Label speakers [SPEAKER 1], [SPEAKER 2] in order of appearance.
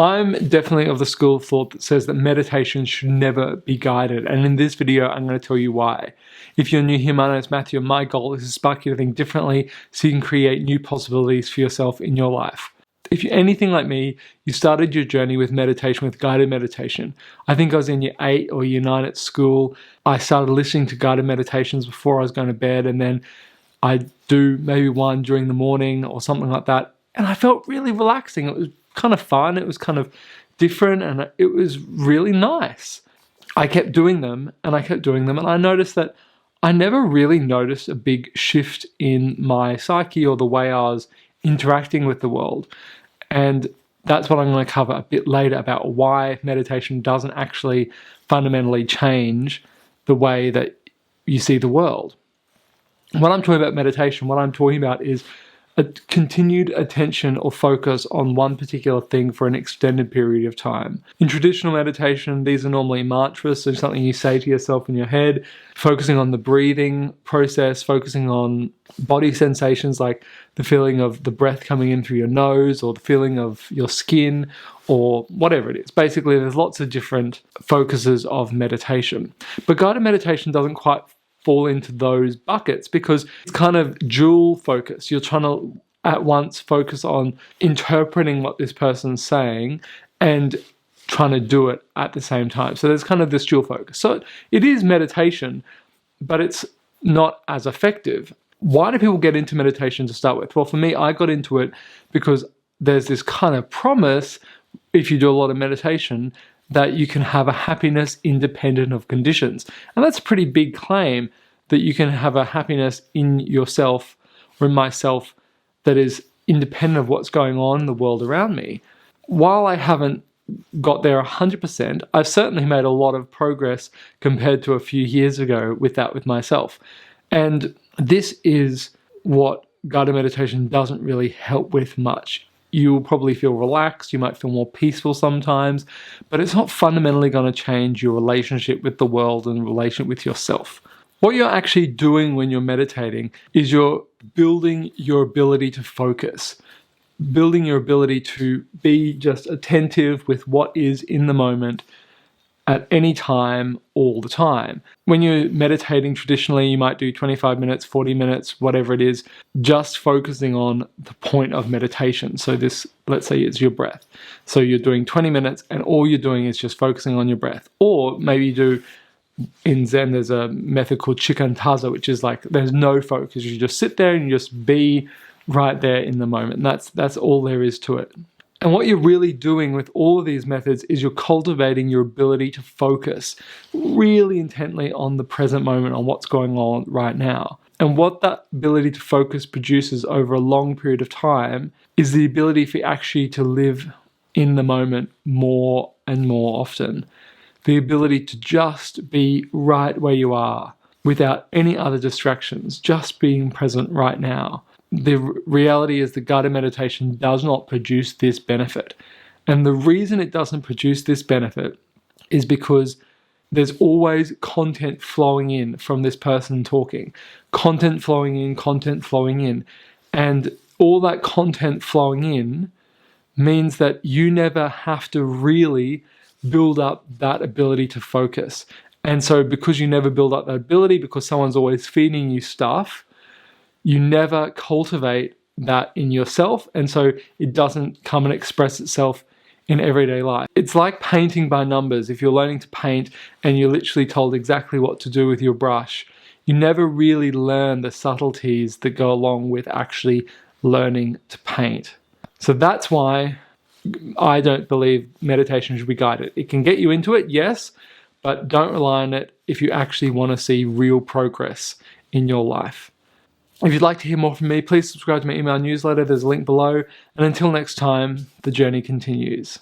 [SPEAKER 1] I'm definitely of the school of thought that says that meditation should never be guided, and in this video I'm going to tell you why. If you're new here, my name is Matthew, and my goal is to spark you to think differently so you can create new possibilities for yourself in your life. If you're anything like me, you started your journey with meditation, with guided meditation. I think I was in year 8 or year 9 at school. I started listening to guided meditations before I was going to bed, and then I'd do maybe one during the morning or something like that, and I felt really relaxing. It was kind of fun, it was kind of different, and it was really nice. I kept doing them, and I noticed that I never really noticed a big shift in my psyche or the way I was interacting with the world. And that's what I'm going to cover a bit later, about why meditation doesn't actually fundamentally change the way that you see the world. When I'm talking about meditation, what I'm talking about is a continued attention or focus on one particular thing for an extended period of time. In traditional meditation, these are normally mantras, so something you say to yourself in your head, focusing on the breathing process, focusing on body sensations like the feeling of the breath coming in through your nose, or the feeling of your skin, or whatever it is. Basically, there's lots of different focuses of meditation. But guided meditation doesn't quite fall into those buckets because it's kind of dual focus. You're trying to at once focus on interpreting what this person's saying and trying to do it at the same time. So there's kind of this dual focus. So it is meditation, but it's not as effective. Why do people get into meditation to start with? Well, for me, I got into it because there's this kind of promise, if you do a lot of meditation, that you can have a happiness independent of conditions. And that's a pretty big claim, that you can have a happiness in yourself or in myself that is independent of what's going on in the world around me. While I haven't got there 100%, I've certainly made a lot of progress compared to a few years ago with that with myself. And this is what guided meditation doesn't really help with much. You'll probably feel relaxed, you might feel more peaceful sometimes, but it's not fundamentally going to change your relationship with the world and relationship with yourself. What you're actually doing when you're meditating is you're building your ability to focus, building your ability to be just attentive with what is in the moment at any time, all the time. When you're meditating traditionally, you might do 25 minutes, 40 minutes, whatever it is, just focusing on the point of meditation. So this, let's say it's your breath. So you're doing 20 minutes and all you're doing is just focusing on your breath. Or maybe you do, in Zen, there's a method called Shikantaza, which is like there's no focus. You just sit there and you just be right there in the moment. And that's all there is to it. And what you're really doing with all of these methods is you're cultivating your ability to focus really intently on the present moment, on what's going on right now. And what that ability to focus produces over a long period of time is the ability for you actually to live in the moment more and more often. The ability to just be right where you are without any other distractions, just being present right now. The reality is that guided meditation does not produce this benefit. And the reason it doesn't produce this benefit is because there's always content flowing in from this person talking. Content flowing in. And all that content flowing in means that you never have to really build up that ability to focus. And so because you never build up that ability, because someone's always feeding you stuff, you never cultivate that in yourself, and so it doesn't come and express itself in everyday life. It's like painting by numbers. If you're learning to paint and you're literally told exactly what to do with your brush, you never really learn the subtleties that go along with actually learning to paint. So that's why I don't believe meditation should be guided. It can get you into it, yes, but don't rely on it if you actually want to see real progress in your life. If you'd like to hear more from me, please subscribe to my email newsletter. There's a link below. And until next time, the journey continues.